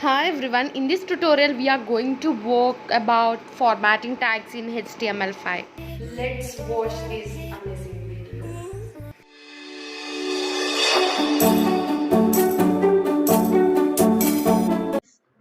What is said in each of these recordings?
Hi everyone, in this tutorial we are going to work about formatting tags in HTML5. Let's watch this amazing video.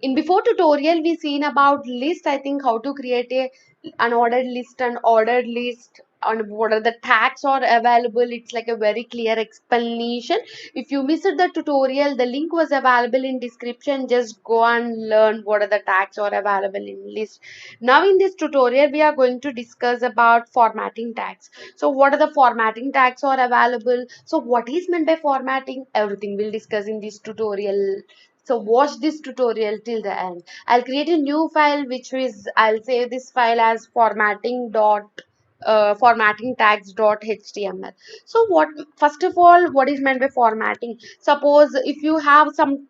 In before tutorial we seen about list. I think how to create a unordered list and ordered list and what are the tags are available. It's like a very clear explanation. If you missed the tutorial, the link was available in description. Just go and learn what are the tags are available in list. Now in this tutorial we are going to discuss about formatting tags. So what are the formatting tags are available, so what is meant by formatting, everything we'll discuss in this tutorial. So watch this tutorial till the end. I'll create a new file which is, I'll save this file as formatting tags.html. So what, first of all, what is meant by formatting? Suppose if you have some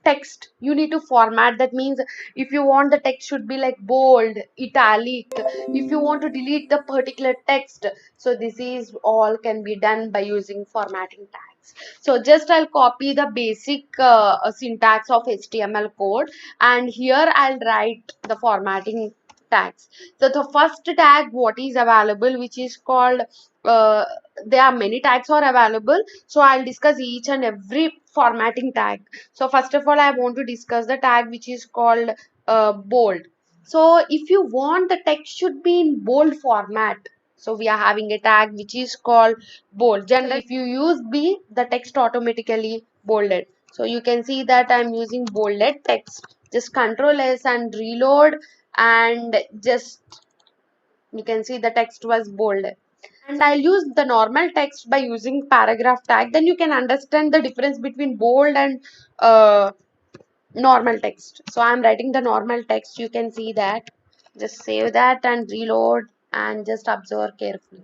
text you need to format. That means if you want the text should be like bold, italic, if you want to delete the particular text, so this is all can be done by using formatting tags. So just I'll copy the basic syntax of HTML code, and here I'll write the formatting tags. So the first tag what is available, which is called uh, there are many tags are available, so I'll discuss each and every formatting tag. So first of all, I want to discuss the tag which is called bold. So if you want the text should be in bold format, so we are having a tag which is called bold. Generally, if you use B, the text automatically bolded. So you can see that I'm using bolded text. Just Control S and reload, and just you can see the text was bolded. And I'll use the normal text by using paragraph tag. Then you can understand the difference between bold and uh, normal text. So I'm writing the normal text. You can see that. Just save that and reload and just observe carefully.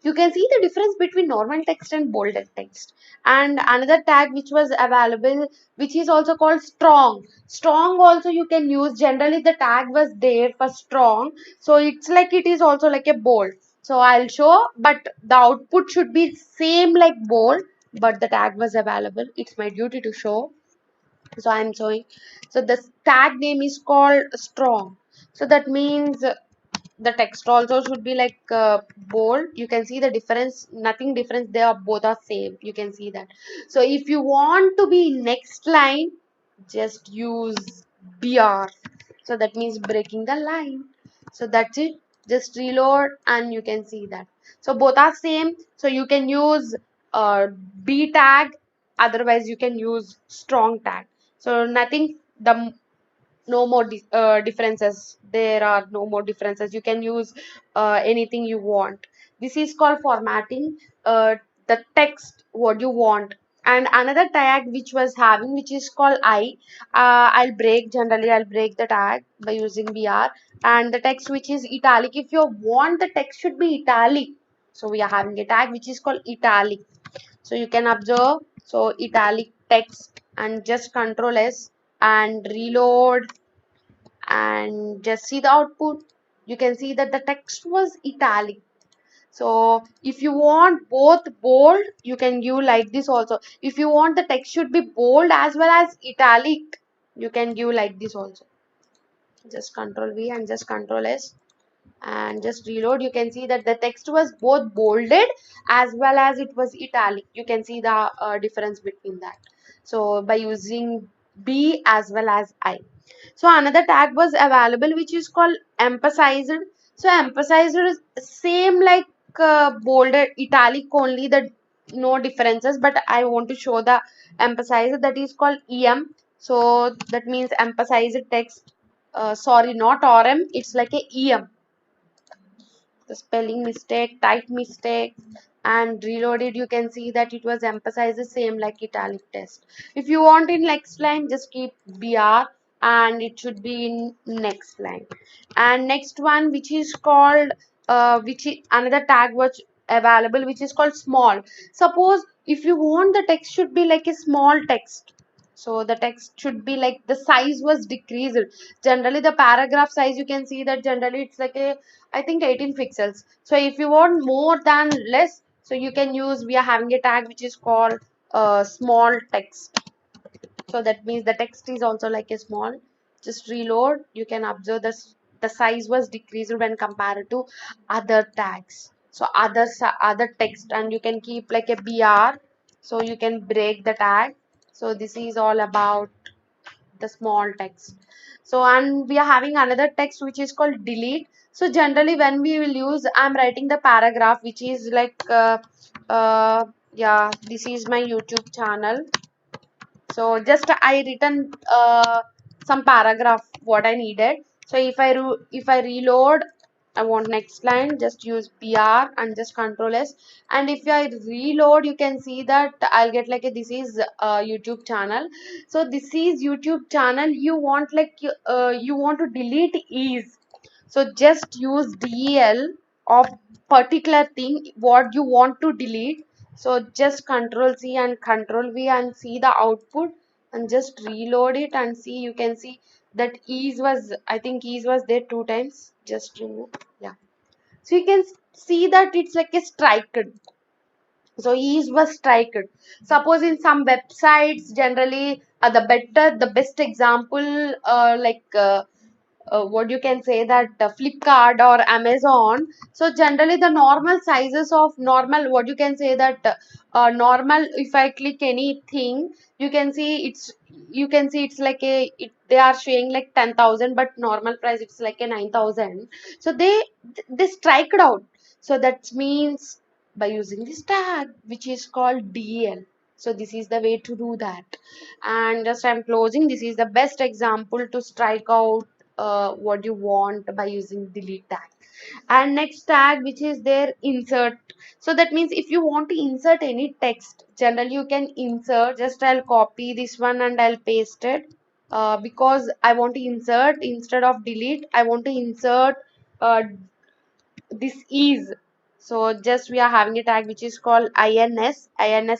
You can see the difference between normal text and bolded text. And another tag which was available, which is also called strong. Strong also you can use. Generally the tag was there for strong, so it's like it is also like a bold. So I'll show, but the output should be same like bold, but the tag was available. It's my duty to show, so I'm showing. So the tag name is called strong. So that means the text also should be like bold. You can see the difference, nothing difference, they are both are same, you can see that. So if you want to be next line, just use br, so that means breaking the line. So that's it. Just reload and you can see that. So both are same, so you can use b tag, otherwise you can use strong tag. So nothing, the no more differences, there are no more differences. You can use anything you want. This is called formatting the text what you want. And another tag which was having, which is called I'll break, generally I'll break the tag by using br. And the text which is italic, if you want the text should be italic, so we are having a tag which is called italic. So you can observe, so italic text, and just Control S and reload and just see the output. You can see that the text was italic. So if you want both bold, you can give like this also. If you want the text should be bold as well as italic, you can give like this also. Just Control V and just Control S and just reload. You can see that the text was both bolded as well as it was italic. You can see the difference between that. So by using B as well as I. So another tag was available which is called emphasized. So emphasized is same like bolded italic, only the no differences, but I want to show the emphasized, that is called em. So that means emphasized text, sorry, not rm, it's like a em. The spelling mistake, type mistake, and reloaded. You can see that it was emphasized the same like italic text. If you want in next line, just keep br and it should be in next line. And next one which is called which is another tag was available which is called small. Suppose if you want the text should be like a small text, so the text should be like the size was decreased. Generally the paragraph size, you can see that generally it's like a, I think 18 pixels. So if you want more than less, so you can use, we are having a tag which is called small text. So that means the text is also like a small. Just reload, you can observe the size was decreased when compared to other tags. So other text, and you can keep like a br, so you can break the tag. So this is all about the small text. So and we are having another text which is called delete. So generally when we will use, I'm writing the paragraph which is like yeah, this is my YouTube channel. So just I written some paragraph what I needed. So if I reload, I want next line, just use PR and just control S. And if I reload, you can see that I'll get like a, this is a YouTube channel. So this is YouTube channel. You want like you want to delete ease, so just use del of particular thing what you want to delete. So just control C and control V and see the output, and just reload it and see, you can see that ease was, I think ease was there 2 times, just remove. Yeah, so you can see that it's like a strike. So ease was striked. Suppose in some websites generally the best example what you can say that Flipkart or Amazon. So generally the normal sizes of normal, what you can say that normal, if I click anything, you can see it's, you can see it's like a they are showing like 10,000, but normal price it's like a 9,000. So they strike it out. So that means by using this tag which is called DL. So this is the way to do that. And just I'm closing, this is the best example to strike out what you want by using delete tag. And next tag which is there, insert. So that means if you want to insert any text, generally you can insert, just I'll copy this one and I'll paste it because I want to insert instead of delete, I want to insert uh, this is. So just we are having a tag which is called ins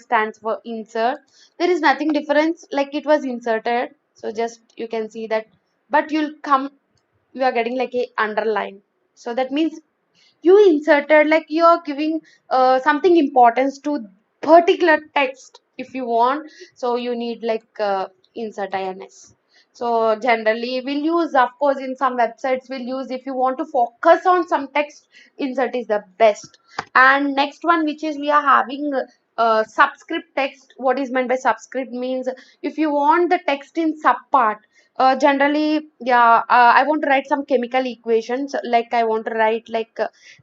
stands for insert. There is nothing difference, like it was inserted. So just you can see that, but you'll come, you are getting like a underline. So that means you inserted, like you are giving something importance to particular text if you want. So you need like insert ins. So generally we'll use, of course in some websites we'll use, if you want to focus on some text, insert is the best. And next one which is we are having subscript text. What is meant by subscript means, if you want the text in subpart, generally yeah, I want to write some chemical equations, like I want to write like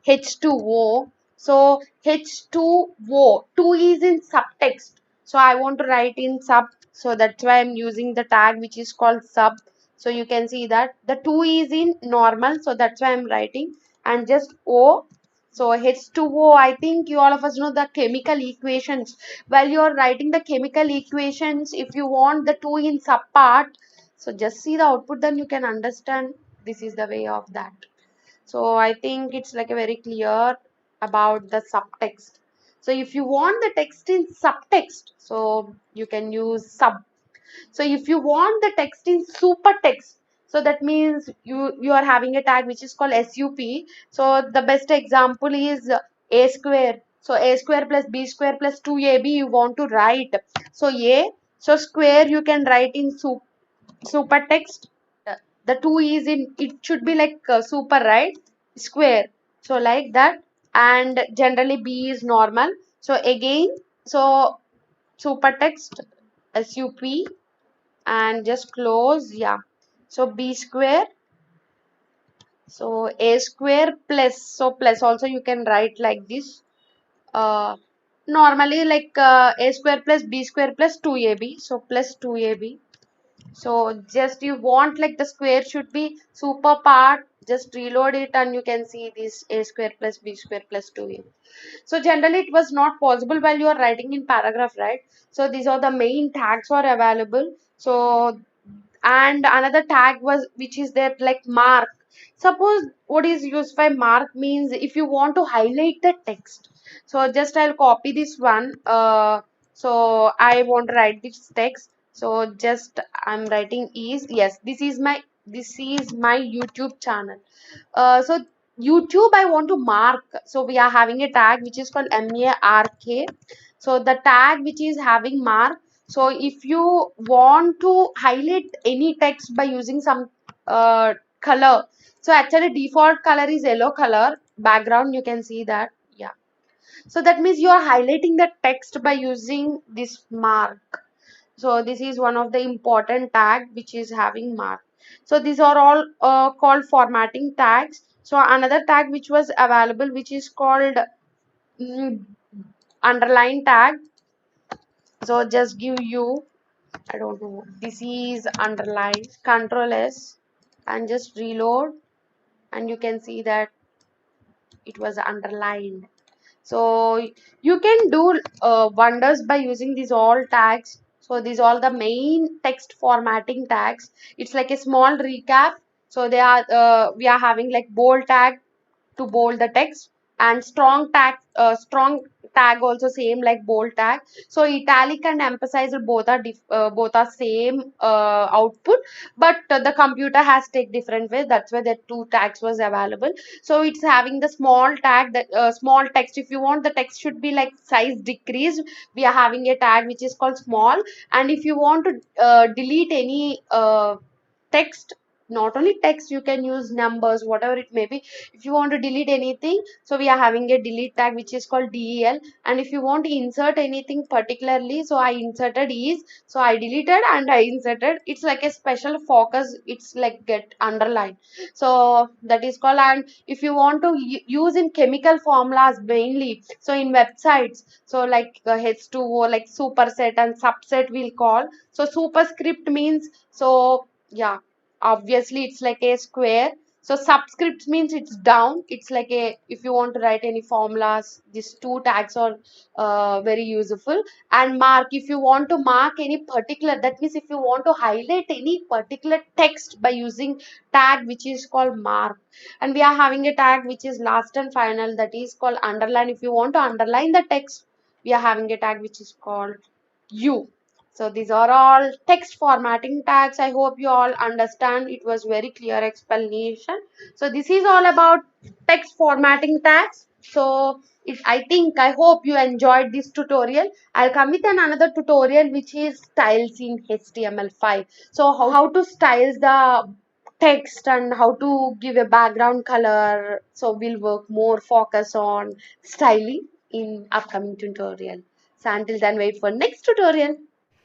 H2O. So H2O, 2 is in subtext. So I want to write in sub. So that's why I'm using the tag which is called sub. So you can see that the 2 is in normal. So that's why I'm writing, and just O. So H2O, I think you all of us know the chemical equations. While you're writing the chemical equations, if you want the 2 in subpart, so just see the output, then you can understand this is the way of that. So I think it's like a very clear about the subtext. So if you want the text in subtext, so you can use sub. So if you want the text in supertext, so that means you are having a tag which is called sup. So the best example is a square. So a square plus b square plus 2ab you want to write. So a, so square you can write in supertext. The 2 is in, it should be like super, right, square. So like that. And generally b is normal. So again, so supertext sup, and just close. Yeah, so b square, so a square plus, so plus also you can write like this. Normally like a square plus b square plus 2ab, so plus 2ab. So just you want like the square should be super part, just reload it and you can see this a square plus b square plus 2a. So generally it was not possible while you are writing in paragraph, right? So these are the main tags are available. So and another tag was which is there like mark. Suppose what is used by mark means, if you want to highlight the text, so just I'll copy this one. So I want to write this text. So just I'm writing is, yes, this is my YouTube channel. So YouTube I want to mark. So we are having a tag which is called mark. So the tag which is having mark, So if you want to highlight any text by using some color, so actually default color is yellow color background, you can see that. Yeah, so that means you are highlighting the text by using this mark. So this is one of the important tag which is having mark. So these are all called formatting tags. So another tag which was available, which is called mm, underline tag. So just give you, I don't know, this is underline, control S and just reload, and you can see that it was underlined. So you can do wonders by using these all tags. So these all the main text formatting tags. It's like a small recap. So they are we are having like bold tag to bold the text, and strong tag also same like bold tag. So italic and emphasized both are same output, but the computer has take different ways. That's why the two tags was available. So it's having the small tag, that small text. If you want the text should be like size decreased, we are having a tag which is called small. And if you want to delete any text, not only text, you can use numbers, whatever it may be. If you want to delete anything, so we are having a delete tag which is called del. And if you want to insert anything particularly, so I inserted is, so I deleted and I inserted, it's like a special focus, it's like get underlined. So that is called. And if you want to use in chemical formulas mainly, so in websites, so like H2O, like superset and subset we'll call. So superscript means, so yeah, obviously it's like a square. So subscript means it's down, it's like a, if you want to write any formulas, these two tags are very useful. And mark, if you want to mark any particular, that means if you want to highlight any particular text by using tag which is called mark. And we are having a tag which is last and final, that is called underline. If you want to underline the text, we are having a tag which is called U. So these are all text formatting tags. I hope you all understand. It was very clear explanation. So this is all about text formatting tags. So I hope you enjoyed this tutorial. I'll come with another tutorial which is styles in HTML5. So how to styles the text and how to give a background color. So we'll work more focus on styling in upcoming tutorial. So until then, wait for next tutorial.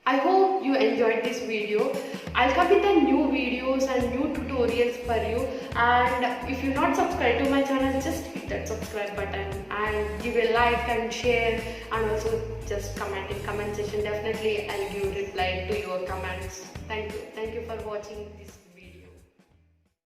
I hope you enjoyed this video. I'll come with the new videos and new tutorials for you. And if you're not subscribed to my channel, just hit that subscribe button and give a like and share, and also just comment in comment section. Definitely I'll give reply to your comments. Thank you. Thank you for watching this.